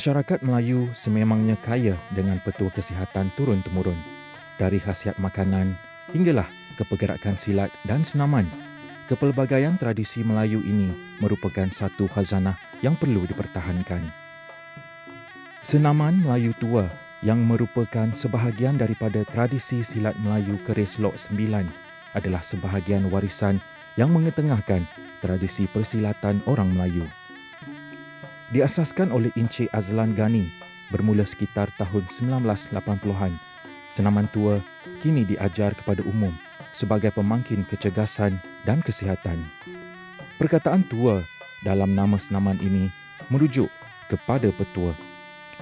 Masyarakat Melayu sememangnya kaya dengan petua kesihatan turun-temurun, dari khasiat makanan hinggalah ke pergerakan silat dan senaman. Kepelbagaian tradisi Melayu ini merupakan satu khazanah yang perlu dipertahankan. Senaman Melayu tua yang merupakan sebahagian daripada tradisi silat Melayu Keris Lok Sembilan adalah sebahagian warisan yang mengetengahkan tradisi persilatan orang Melayu. Diasaskan oleh Encik Azlan Ghani bermula sekitar tahun 1980-an, senaman tua kini diajar kepada umum sebagai pemangkin kecergasan dan kesihatan. Perkataan tua dalam nama senaman ini merujuk kepada petua.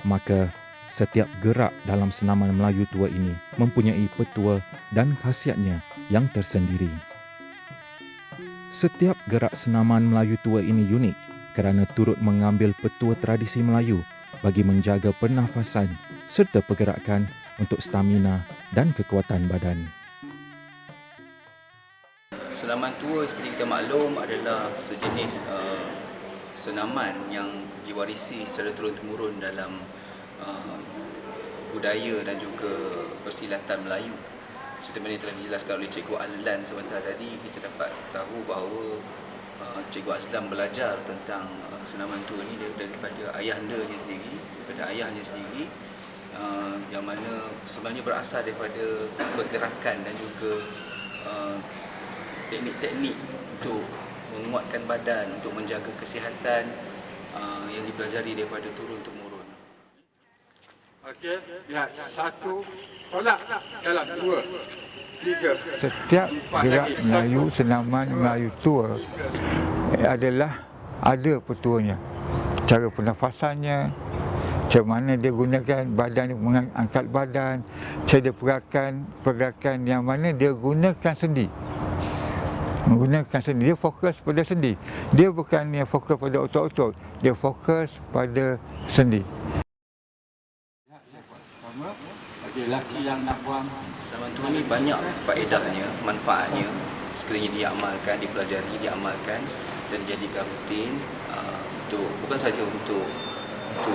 Maka, setiap gerak dalam senaman Melayu tua ini mempunyai petua dan khasiatnya yang tersendiri. Setiap gerak senaman Melayu tua ini unik kerana turut mengambil petua tradisi Melayu bagi menjaga pernafasan serta pergerakan untuk stamina dan kekuatan badan. Senaman tua seperti kita maklum adalah sejenis senaman yang diwarisi secara turun-temurun dalam budaya dan juga persilatan Melayu. Seperti mana yang telah dijelaskan oleh Cikgu Azlan sebentar tadi, kita dapat tahu bahawa Cikgu Azlan belajar tentang senaman tua ini daripada ayahnya sendiri, yang mana sebenarnya berasal daripada pergerakan dan juga teknik-teknik untuk menguatkan badan, untuk menjaga kesihatan yang dipelajari daripada turun-temurun. Okey, lihat. Satu, tolak dalam dua, tiga. Setiap gerak Melayu, senaman Melayu tua adalah ada petuanya. Cara pernafasannya, macam mana dia gunakan badan, mengangkat badan, cara pergerakan yang mana dia gunakan sendi. Menggunakan sendi, dia fokus pada sendi. Dia bukan yang fokus pada otot-otot, dia fokus pada sendi. Okey, lelaki yang nak buang. Senaman tua ni banyak faedahnya, manfaatnya sekiranya diamalkan, dipelajari, diamalkan dan dijadikan rutin bukan saja untuk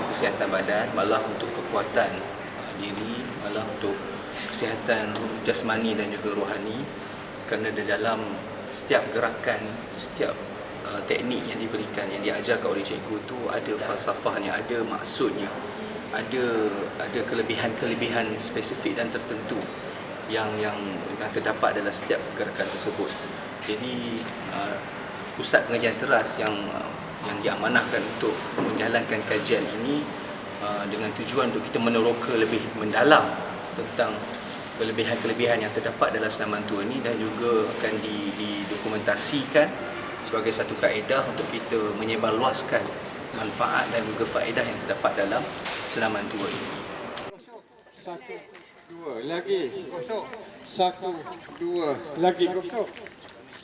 kesihatan badan, malah untuk kekuatan diri, malah untuk kesihatan jasmani dan juga rohani, kerana di dalam setiap gerakan, setiap teknik yang diberikan, yang diajarkan oleh cikgu tu ada falsafahnya, ada maksudnya, ada kelebihan-kelebihan spesifik dan tertentu yang terdapat dalam setiap gerakan tersebut. Jadi pusat pengajian teras yang diamanahkan untuk menjalankan kajian ini dengan tujuan untuk kita meneroka lebih mendalam tentang kelebihan-kelebihan yang terdapat dalam senaman tua ini, dan juga akan didokumentasikan sebagai satu kaedah untuk kita menyebarluaskan manfaat dan juga faedah yang terdapat dalam senaman tua ini. Satu, dua, lagi gosok. Satu, dua, lagi gosok.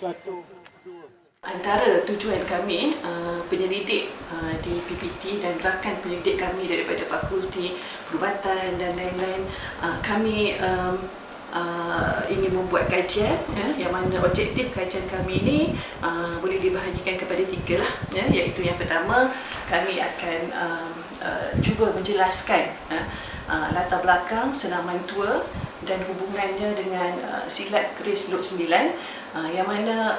Satu, dua. Antara tujuan kami, penyelidik di PPT dan rakan penyelidik kami daripada Fakulti Perubatan dan lain-lain, kami ingin membuat kajian yang mana objektif kajian kami ini boleh dibahagikan kepada tiga lah, iaitu yang pertama, kami akan cuba menjelaskan latar belakang senaman tua dan hubungannya dengan silat Keris Lok Sembilan, yang mana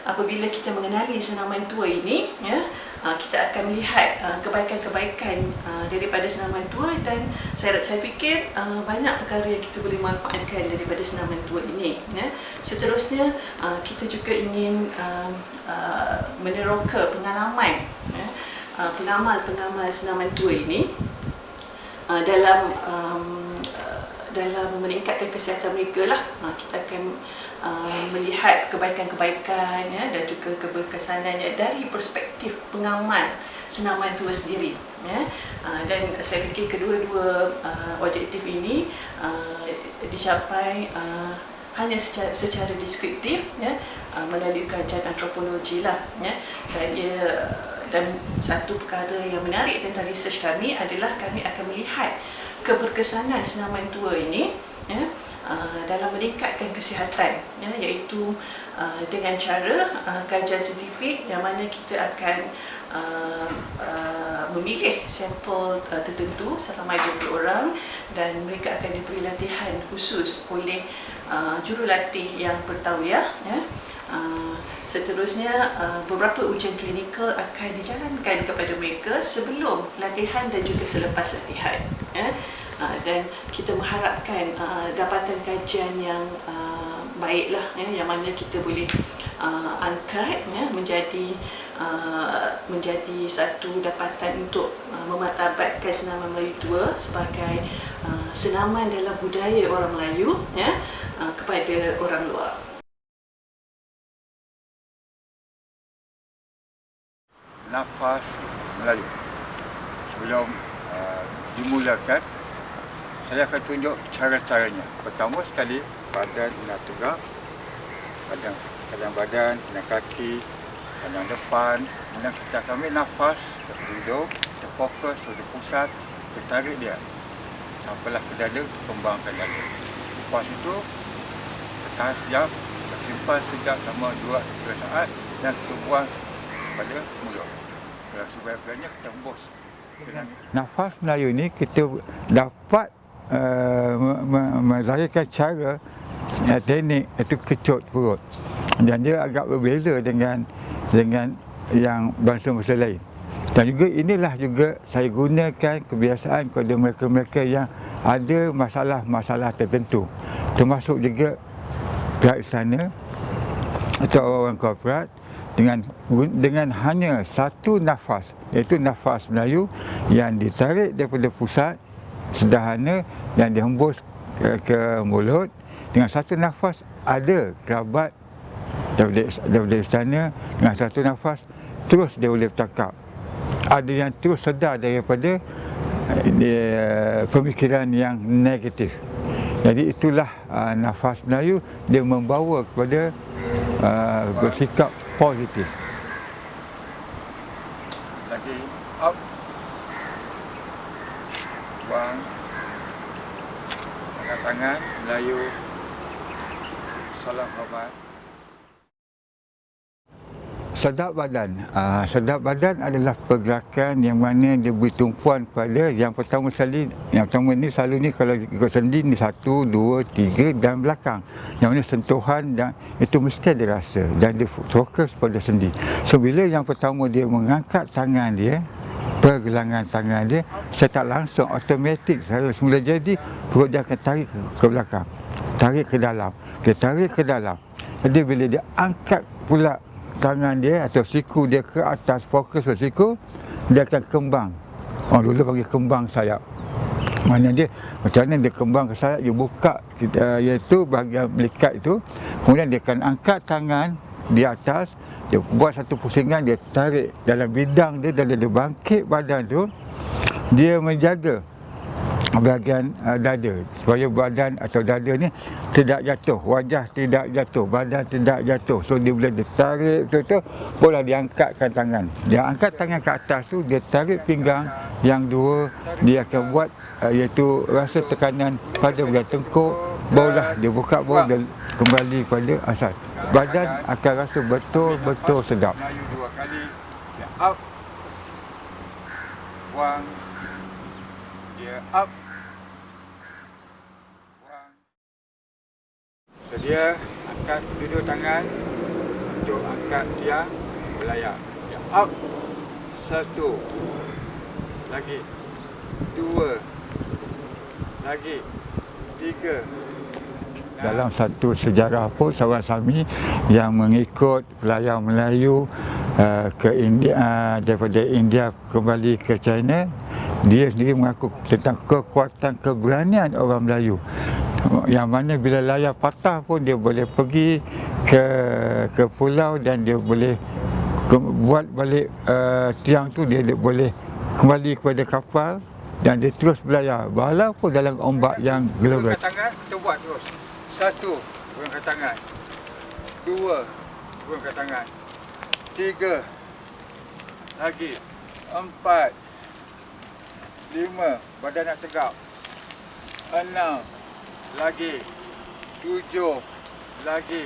apabila kita mengenali senaman tua ini, kita akan melihat kebaikan-kebaikan daripada senaman tua, dan saya fikir banyak perkara yang kita boleh manfaatkan daripada senaman tua ini. Seterusnya, kita juga ingin meneroka pengalaman pengamal senaman tua ini dalam meningkatkan kesihatan mereka lah. Kita akan melihat kebaikan-kebaikan dan juga keberkesanannya dari perspektif pengamal senaman tua sendiri. Dan saya fikir kedua-dua objektif ini dicapai hanya secara deskriptif, melalui kajian antropologi lah. Dan satu perkara yang menarik tentang research kami adalah kami akan melihat keberkesanan senaman tua ini dalam meningkatkan kesihatan, ya, iaitu dengan cara kajian saintifik yang mana kita akan memilih sampel tertentu selama 20 orang dan mereka akan diberi latihan khusus oleh jurulatih yang bertauliah, ya. Seterusnya, beberapa ujian klinikal akan dijalankan kepada mereka sebelum latihan dan juga selepas latihan, ya. Dan kita mengharapkan dapatan kajian yang baiklah, ya, yang mana kita boleh angkat, ya, menjadi satu dapatan untuk memartabatkan senaman Melayu tua sebagai senaman dalam budaya orang Melayu, ya, kepada orang luar. Nafas Melayu. Sebelum dimulakan, saya akan tunjuk cara-caranya. Pertama sekali, badan kena tegak, kadang badan, kadang kaki, kadang depan. Dan kita ambil nafas, duduk, terfokus, terpusat, tertarik dia. Sampailah ke dada, kembangkan dada. Lepas itu, tertahan sekejap, tersimpan sekejap selama 2-3 saat dan terbuang pada mulut. Sebaik-baiknya kita hembus. Nafas Melayu ni kita dapat melahirkan cara teknik itu kecut perut. Dan dia agak berbeza dengan yang bangsa-bangsa lain. Dan juga inilah juga saya gunakan kebiasaan kepada mereka-mereka yang ada masalah-masalah tertentu. Termasuk juga pihak istana atau orang korporat dengan hanya satu nafas, iaitu nafas Melayu yang ditarik daripada pusat sederhana dan dihembus ke mulut. Dengan satu nafas ada kerabat daripada istana, dengan satu nafas terus dia boleh bercakap. Ada yang terus sedar daripada pemikiran yang negatif. Jadi itulah nafas Melayu, dia membawa kepada bersikap positif. Lagi up, buang, angkat tangan, Melayu, salam hormat. Sedap badan. Sedap badan adalah pergerakan yang mana dia beri tumpuan pada yang pertama ni selalu ni kalau ikut sendi ni 1, 2, 3 dan belakang. Yang mana sentuhan dan itu mesti ada rasa dan dia fokus pada sendi. So bila yang pertama dia mengangkat tangan dia, pergelangan tangan dia, saya tak langsung automatik saya semula jadi perut dia akan tarik ke belakang, tarik ke dalam, dia tarik ke dalam. Jadi bila dia angkat pula tangan dia atau siku dia ke atas, fokus pada siku, dia akan kembang. Orang dulu panggil kembang sayap. Mana dia, macam mana dia kembang ke sayap, dia buka iaitu bahagian belikat itu, kemudian dia akan angkat tangan di atas, dia buat satu pusingan, dia tarik dalam bidang dia, dan dia bangkit badan tu, dia menjaga bahagian dada supaya badan atau dada ni tidak jatuh, wajah tidak jatuh, badan tidak jatuh. So dia boleh ditarik betul-betul, boleh diangkatkan tangan. Dia angkat tangan ke atas tu, dia tarik pinggang yang dua, dia akan buat iaitu rasa tekanan pada bahagian tengkuk, barulah dia buka, baru dia kembali pada asal. Badan akan rasa betul-betul sedap. Dua kali, dia up, buang, dia up, buang. Sedia angkat kedua tangan untuk angkat tiang belayar. Dia up, 1, lagi 2, lagi 3. Dalam satu sejarah pun seorang Sami yang mengikut pelajar Melayu ke India, daripada India kembali ke China, dia sendiri mengaku tentang kekuatan keberanian orang Melayu, yang mana bila layar patah pun dia boleh pergi ke pulau dan dia boleh buat balik tiang tu, dia boleh kembali kepada kapal dan dia terus berlayar walaupun dalam ombak yang gelombang. Tangan kita buat terus. 1, turunkan tangan. 2, turunkan tangan. 3, lagi 4, 5, badan nak tegak. 6, lagi 7 lagi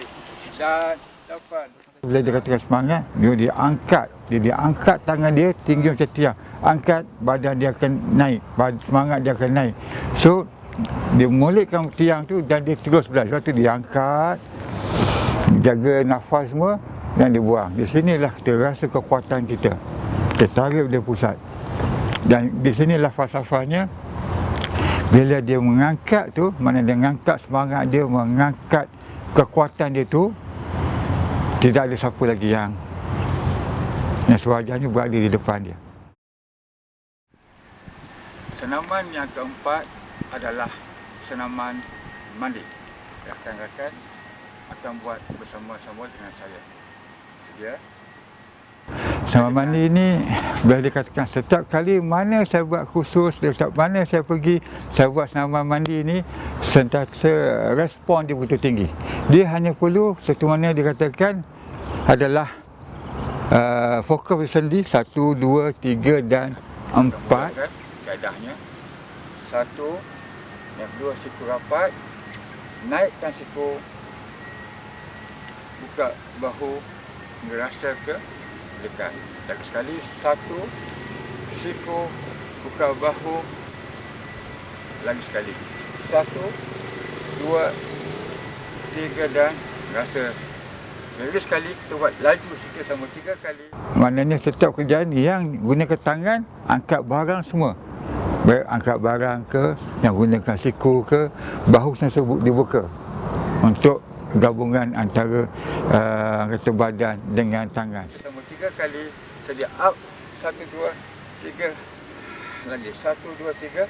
dan 8. Bila dia katakan semangat, dia diangkat tangan dia tinggi macam tiang. Angkat, badan dia akan naik, semangat dia akan naik. So, dia molekkan tiang tu dan dia terus berlari. Sebab tu dia angkat, jaga nafas semua dan dia buang. Di sinilah kita rasa kekuatan kita. Kita tarik dia pusat. Dan di sinilah falsafahnya. Bila dia mengangkat tu, mana dia mengangkat semangat dia, mengangkat kekuatan dia tu, tidak ada siapa lagi yang sewajarnya berada di depan dia. Senaman yang keempat adalah senaman mandi. Rakan-rakan akan buat bersama-sama dengan saya. Sedia? Senaman mandi ini boleh dikatakan setiap kali mana saya buat khusus, setiap mana saya pergi, saya buat senaman mandi ini sentiasa respon dia betul tinggi. Dia hanya perlu satu mana dikatakan adalah fokus sendi 1, 2, 3 dan 4. Kaedahnya 1, yang kedua siku rapat, naikkan siku, buka bahu, merasa ke dekat. Lagi sekali 1, siku, buka bahu, lagi sekali 1, 2, 3 dan rasa. Lagi sekali kita buat laju sikit sama 3 kali. Maknanya setiap kerjaan yang gunakan tangan, angkat barang semua. Baik angkat barang ke, yang gunakan siku ke, bahu sentiasa dibuka untuk gabungan antara kata badan dengan tangan. Sama 3 kali, sedia up, 1, 2, 3, lagi 1, 2, 3,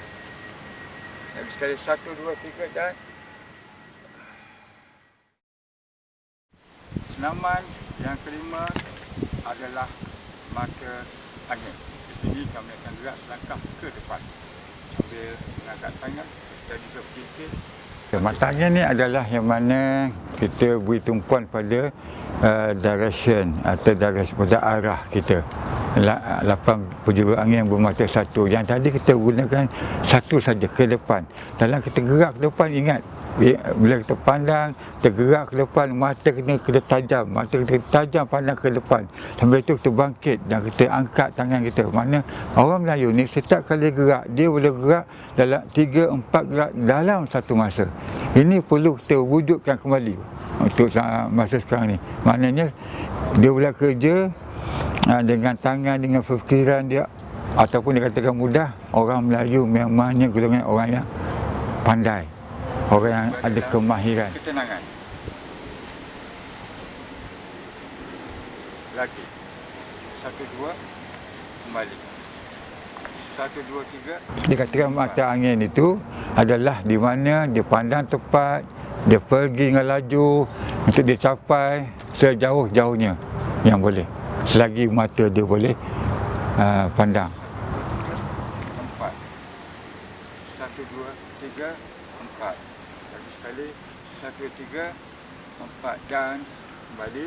lagi sekali 1, 2, 3 dan senaman yang kelima adalah mata angin. Di sini kami akan gerak selangkah ke depan sambil mengangkat tangan dan juga berkikir. Mata angin ni adalah yang mana kita beri tumpuan pada direction atau pada arah kita. 8 penjuru angin yang bermata satu. Yang tadi kita gunakan satu saja ke depan. Dalam kita gerak ke depan, ingat bila kita pandang, kita gerak ke depan, mata kena tajam, mata kita tajam pandang ke depan. Sambil itu kita bangkit dan kita angkat tangan kita. Mana orang Melayu ni setiap kali gerak, dia boleh gerak dalam 3-4 gerak dalam satu masa. Ini perlu kita wujudkan kembali untuk masa sekarang ni. Maknanya dia boleh kerja dengan tangan, dengan fikiran dia, ataupun dikatakan mudah, orang Melayu memangnya golongan orang yang pandai, orang yang ada kemahiran. Ketenangan. Lagi. 1, 2, kembali. 1, 2, 3. Dikatakan mata angin itu adalah di mana dia pandang tepat, dia pergi dengan laju untuk dia capai sejauh-jauhnya yang boleh. Selagi mata dia boleh pandang. 4. 1, 2, 3, 4. Lagi sekali. 1, 3, 4 dan kembali.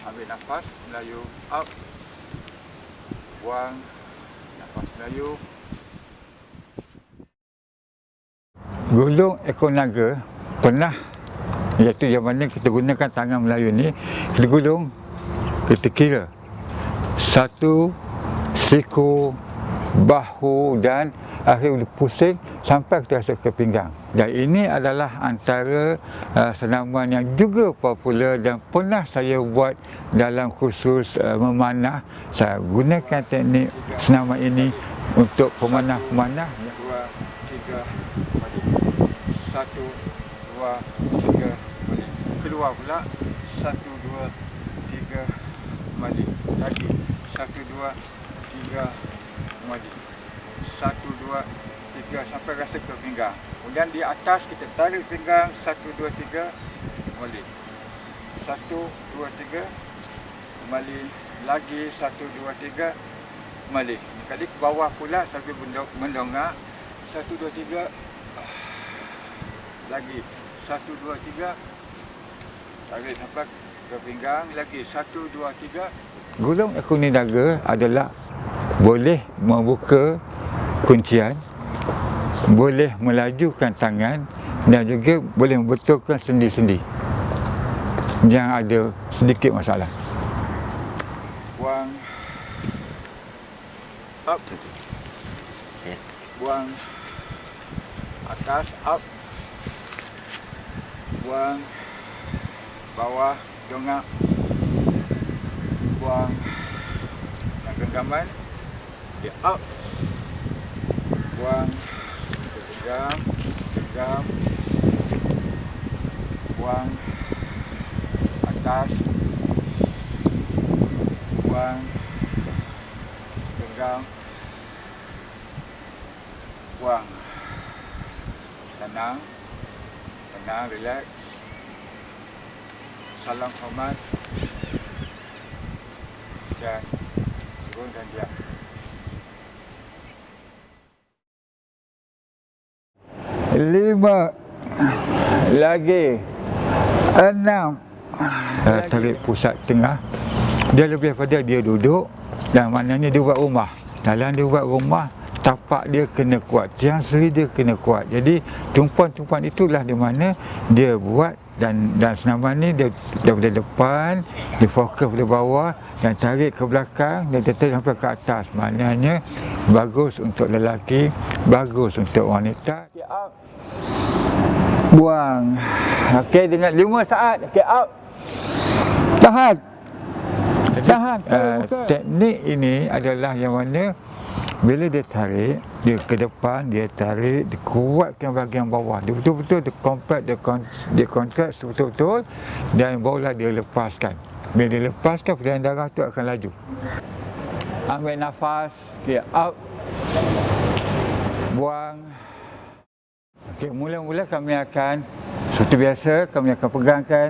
Ambil nafas, Melayu up. Buang. Nafas Melayu. Gulung ekor naga pernah, iaitu yang mana kita gunakan tangan Melayu ni, kita gulung, kita kira 1, siku, bahu dan akhirnya pusing sampai kita rasa ke pinggang. Dan ini adalah antara senaman yang juga popular dan pernah saya buat dalam khusus memanah. Saya gunakan teknik senaman ini untuk pemanah-pemanah. 2, 3, kembali. 1, 2, 3, kembali. Keluar pula. 1, 2, 3, kembali. Lagi. 1, 2, 3, kembali. 1, 2, 3 sampai rasa ke pinggang. Kemudian di atas kita tarik pinggang. 1, 2, 3, kembali. 1, 2, 3, kembali. Lagi 1, 2, 3, kembali. Kali ke bawah pula sambil mendongak. 1, 2, 3, lagi. 1, 2, 3, tarik sampai ke pinggang. Lagi 1, 2, 3. Gulung ekor naga adalah boleh membuka kuncian, boleh melajukan tangan dan juga boleh membetulkan sendi-sendi yang ada sedikit masalah. Buang up, buang atas up, buang bawah dongak, buang yang genggaman, dia up, buang genggam, genggam, buang atas, buang genggam, buang. Tenang, tenang, relax. Salam hormat dan turun dan diam. 5 lagi 6. Tarik pusat tengah. Dia lebih pada dia duduk dan maknanya dia buat rumah. Dalam dia buat rumah, tapak dia kena kuat, tiang seri dia kena kuat. Jadi tumpuan-tumpuan itulah di mana dia buat dan senaman ni dia daripada depan, dia fokus pada bawah dan tarik ke belakang dan tarik sampai ke atas. Maknanya bagus untuk lelaki, bagus untuk wanita. Buang. Okey, dengan 5 saat. Okey, up. Tahan. Tahan. Teknik ini adalah yang mana bila dia tarik, dia ke depan, dia tarik, dia kuatkan bahagian bawah. Dia betul-betul dia compact, dia contract betul-betul dan barulah dia lepaskan. Bila dia lepaskan, perjalanan darah tu akan laju. Ambil nafas, okay, up. Buang. Okay, mula-mula kami akan, seperti biasa, kami akan pegangkan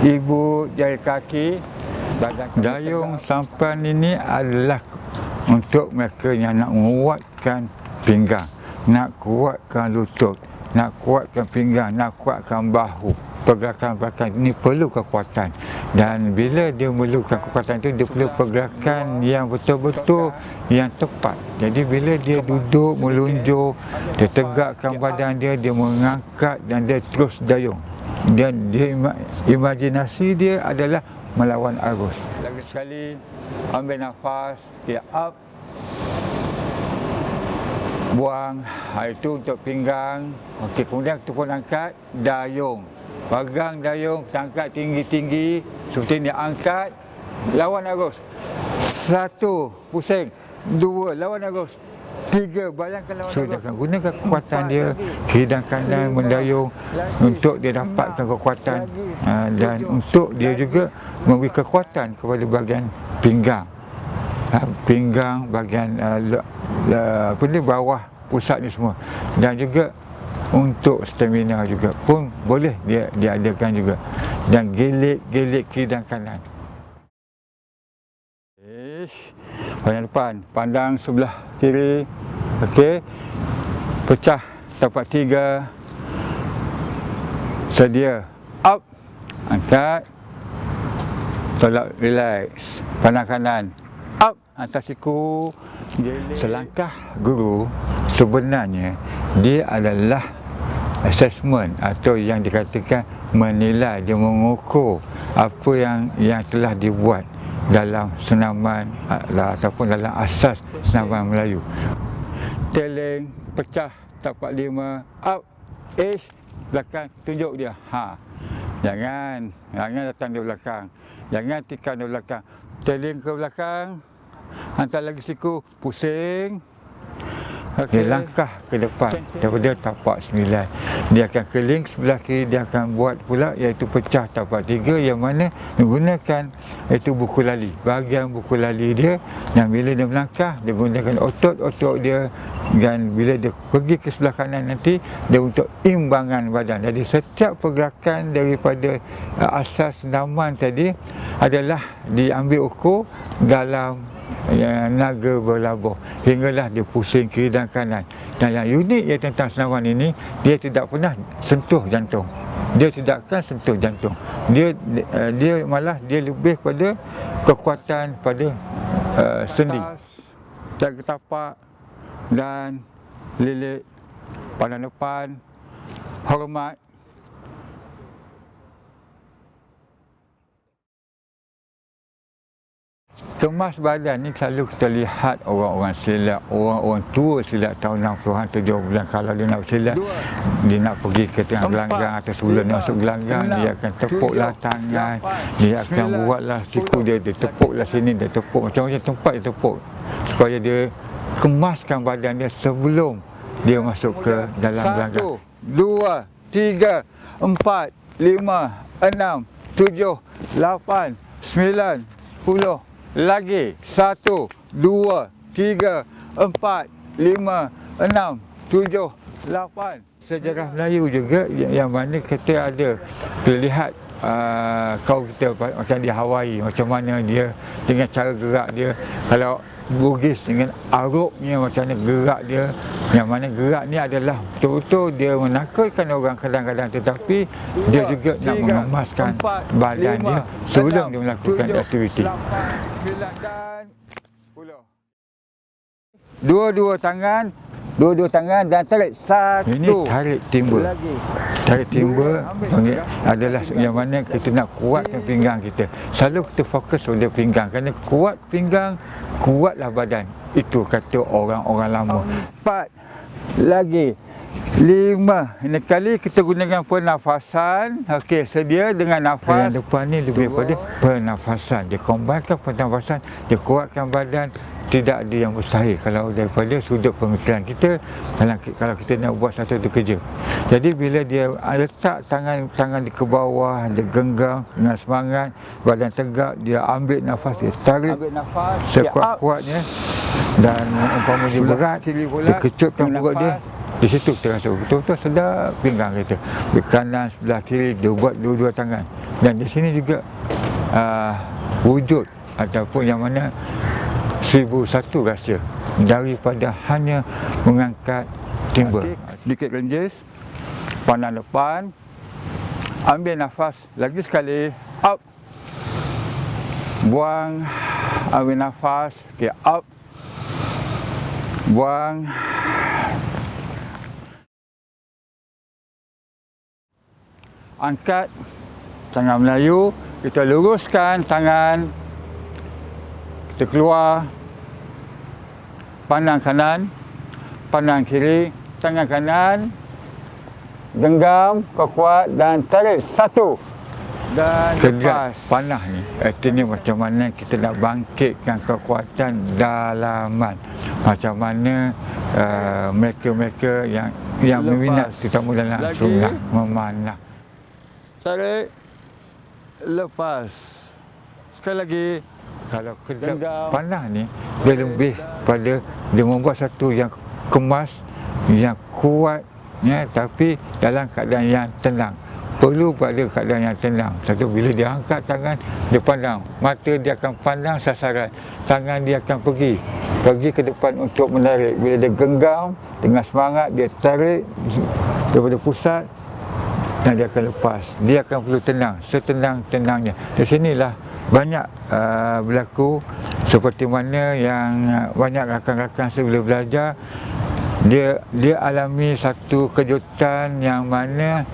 ibu jari kaki, badan. Dayung sampan ini adalah untuk mereka yang nak menguatkan pinggang, nak kuatkan lutut, nak kuatkan pinggang, nak kuatkan bahu. Pergerakan-pergerakan ini perlu kekuatan. Dan bila dia memerlukan kekuatan itu, dia perlu pergerakan yang betul-betul yang tepat. Jadi bila dia duduk, melunjuk, dia tegakkan badan dia, dia mengangkat dan dia terus dayung. Dan dia imajinasi dia adalah melawan arus. Lagi sekali, ambil nafas, dia up, buang. Itu untuk pinggang. Okey, kemudian kita pun angkat, dayung. Pegang dayung, tangkat tinggi-tinggi. Seperti ini, angkat, lawan arus. 1, pusing. 2, lawan arus. 3, bayangkan lawan arus. So, dia akan gunakan kekuatan dia, kiri dan kanan mendayung untuk dia dapatkan kekuatan. Dan untuk dia juga memberi kekuatan kepada bahagian pinggang. Pinggang, bahagian bawah pusat ni semua. Dan juga untuk stamina juga pun boleh dia adakan juga. Dan gelik kiri dan kanan. Bahagian depan, pandang sebelah kiri. Okey. Pecah tapak 3. Sedia. Up. Angkat. Tolak, relax. Pandang kanan. Up. Atas siku. Selangkah guru sebenarnya dia adalah assessment atau yang dikatakan menilai, dia mengukur apa yang telah dibuat dalam senaman ataupun dalam asas senaman Melayu. Teling, pecah tapak 5, up, belakang, tunjuk dia. Jangan datang di belakang. Jangan tikam di belakang. Teling ke belakang. Hantar lagi siku, pusing. Okey, langkah ke depan daripada tapak 9. Dia akan keling sebelah kiri, dia akan buat pula iaitu pecah tapak 3 yang mana menggunakan iaitu buku lali. Bahagian buku lali dia, dan bila dia melangkah, dia gunakan otot-otot dia, dan bila dia pergi ke sebelah kanan nanti, dia untuk imbangan badan. Jadi setiap pergerakan daripada asas senaman tadi adalah diambil ukur dalam naga berlabuh hinggalah dia pusing kiri dan kanan. Dan yang unik ia tentang senaman ini, dia tidak pernah sentuh jantung. Dia tidak akan sentuh jantung. Dia malah dia lebih pada kekuatan pada sendi. Jaga tapak dan lilit, pandang depan, hormat. Kemas badan ni selalu kita lihat orang-orang silat, orang-orang tua silat tahun 60-an, 70-an. Kalau dia nak silat, dia nak pergi ke tengah gelanggang atau sebelum dia masuk gelanggang, dia akan tepuklah tangan, dia akan buatlah siku dia tepuklah sini, dia tepuk macam-macam tempat dia tepuk supaya dia kemaskan badan dia sebelum dia masuk ke dalam gelanggang. 1, 2, 3, 4, 5, 6, 7, 8, 9, 10. Lagi 1, 2, 3, 4, 5, 6, 7, 8. Sejarah Melayu juga yang mana kita ada lihat kaum kita macam di Hawaii, macam mana dia dengan cara gerak dia. Kalau Bugis dengan arupnya macam mana gerak dia, yang mana gerak ni adalah betul-betul dia menakutkan orang kadang-kadang, tetapi dia juga nak mengemaskan badan dia sebelum dia melakukan aktiviti. Dua-dua tangan dan tarik. 1. Ini tarik timba. Tarik timba adalah yang mana kita nak kuatkan pinggang kita. Selalu kita fokus pada pinggang, kerana kuat pinggang, kuatlah badan. Itu kata orang-orang lama. 4 lagi. 5. Ini kali kita gunakan pernafasan. Okey, sedia dengan nafas. Yang depan ni lebih pada pernafasan. Dia combinekan pernafasan, dia kuatkan badan. Tidak ada yang mustahil kalau daripada sudut pemikiran kita, kalau kita nak buat satu kerja. Jadi bila dia letak tangan di ke bawah, dia genggam dengan semangat, badan tegak, dia ambil nafas, dia tarik sekuat-kuatnya, dan umpama dia berat, dia kecutkan perut dia. Di situ kita rasa betul-betul sedap pinggang kita. Di kanan, sebelah kiri, dia buat dua-dua tangan. Dan di sini juga wujud ataupun yang mana 1001 rahsia daripada hanya mengangkat timba. Sedikit lenjes, pandang depan, ambil nafas lagi sekali, up, buang, ambil nafas, okay, up, buang. Angkat tangan Melayu, kita luruskan tangan, kita keluar, pandang kanan, pandang kiri, tangan kanan, genggam, kuat dan tarik. 1 dan lepas. Panah ni artinya macam mana kita nak bangkitkan kekuatan dalaman, macam mana mereka-mereka yang berminat terutama dalam sunnah memanah. Tarik, lepas. Sekali lagi. Kalau kedap panah ni, dia lebih pada dia membuat satu yang kemas, yang kuat, ya, tapi dalam keadaan yang tenang. Perlu pada keadaan yang tenang. Satu, bila dia angkat tangan, dia pandang. Mata dia akan pandang sasaran. Tangan dia akan pergi ke depan untuk menarik. Bila dia genggam, dengan semangat, dia tarik daripada pusat dan dia akan lepas. Dia akan perlu tenang, setenang-tenangnya. Di sinilah banyak berlaku seperti mana yang banyak rakan-rakan saya boleh belajar. Dia alami satu kejutan yang mana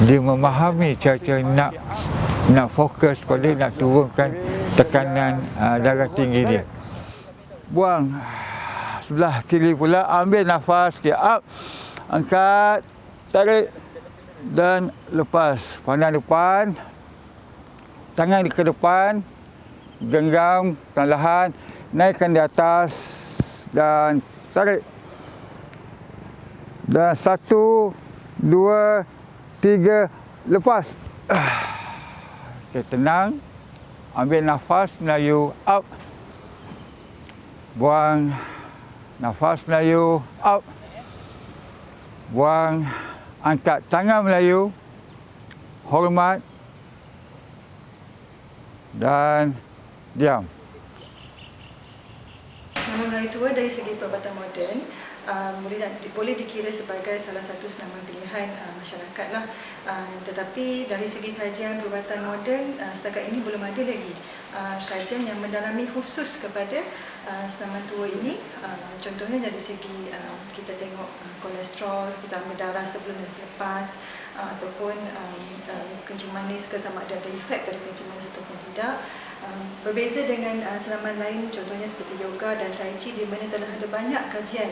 dia memahami cara nak fokus pada nak turunkan tekanan darah tinggi dia. Buang sebelah kiri pula, ambil nafas, sikit up, angkat, tarik dan lepas. Pandang depan, tangan ke depan, genggam perlahan, naikkan di atas dan tarik. Dan 1, 2, 3, lepas. Okay, tenang. Ambil nafas Melayu, up. Buang. Nafas Melayu, up. Buang. Angkat tangan Melayu. Hormat. Dan diam. Nama Melayu tua dari segi perubatan moden boleh dikira sebagai salah satu senaman pilihan masyarakat lah. Tetapi dari segi kajian perubatan moden, setakat ini belum ada lagi kajian yang mendalami khusus kepada senaman tua ini. Contohnya dari segi kita tengok kolesterol, kita ambil darah sebelum dan selepas, ataupun kencing manis ke sama ada efek dari kencing manis ataupun tidak. Berbeza dengan senaman lain, contohnya seperti yoga dan tai chi, di mana telah ada banyak kajian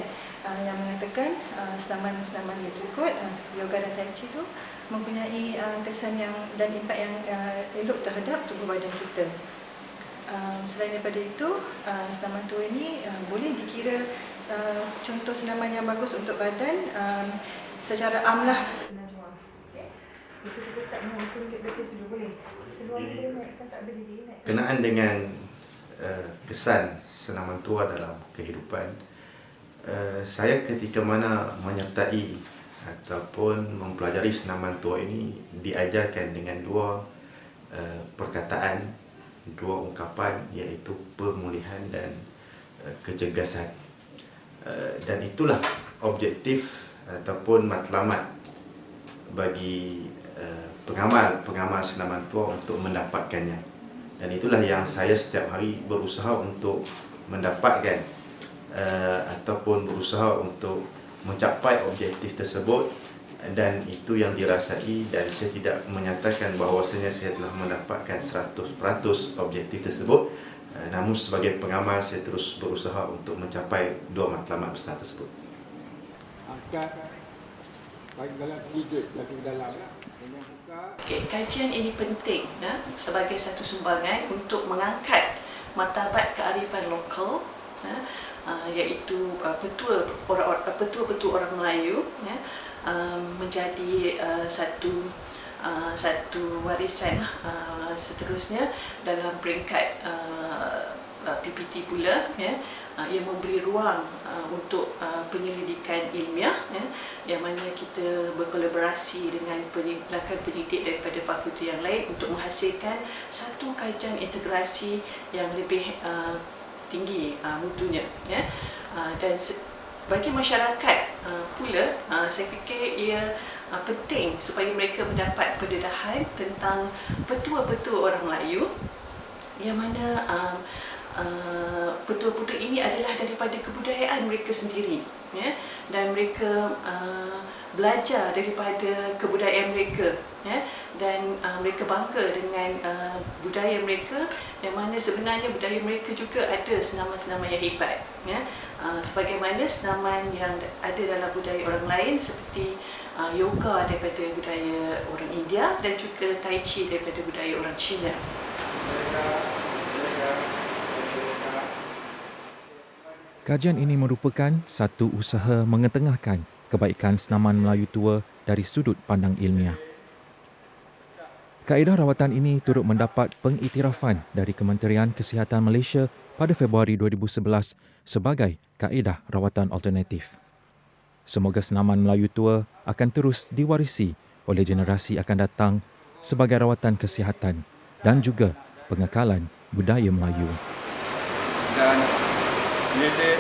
yang mengatakan senaman-senaman yang berikut seperti yoga dan tai chi itu mempunyai kesan yang dan impak yang elok terhadap tubuh badan kita. Selain daripada itu, senaman tua ini boleh dikira contoh senaman yang bagus untuk badan secara amlah. Kenaan dengan kesan senaman tua dalam kehidupan, saya ketika mana menyertai ataupun mempelajari senaman tua ini diajarkan dengan dua perkataan, dua ungkapan, iaitu pemulihan dan kecergasan. Dan itulah objektif ataupun matlamat bagi pengamal senaman tua untuk mendapatkannya. Dan itulah yang saya setiap hari berusaha untuk mendapatkan ataupun berusaha untuk mencapai objektif tersebut, dan itu yang dirasai, dan saya tidak menyatakan bahawasanya saya telah mendapatkan 100% objektif tersebut, namun sebagai pengamal saya terus berusaha untuk mencapai dua matlamat besar tersebut. Angkat bagi dalam sedikit, bagi dalam. Okay, kajian ini penting sebagai satu sumbangan untuk mengangkat martabat kearifan lokal, iaitu petua-petua orang Melayu menjadi satu warisan seterusnya dalam peringkat PPT pula, yang memberi ruang untuk penyelidikan ilmiah, yang mana kita berkolaborasi dengan pelbagai pendidik daripada fakulti yang lain untuk menghasilkan satu kajian integrasi yang lebih tinggi mutunya, dan bagi masyarakat pula, saya fikir ia penting supaya mereka mendapat pendedahan tentang petua-petua orang Melayu, yang mana petua-petua ini adalah daripada kebudayaan mereka sendiri, dan mereka belajar daripada kebudayaan mereka, dan mereka bangga dengan budaya mereka, yang mana sebenarnya budaya mereka juga ada senaman-senaman yang hebat, sebagaimana senaman yang ada dalam budaya orang lain seperti yoga daripada budaya orang India dan juga tai chi daripada budaya orang Cina. Kajian ini merupakan satu usaha mengetengahkan kebaikan senaman Melayu tua dari sudut pandang ilmiah. Kaedah rawatan ini turut mendapat pengiktirafan dari Kementerian Kesihatan Malaysia pada Februari 2011 sebagai kaedah rawatan alternatif. Semoga senaman Melayu tua akan terus diwarisi oleh generasi akan datang sebagai rawatan kesihatan dan juga pengekalan budaya Melayu. Dan nenek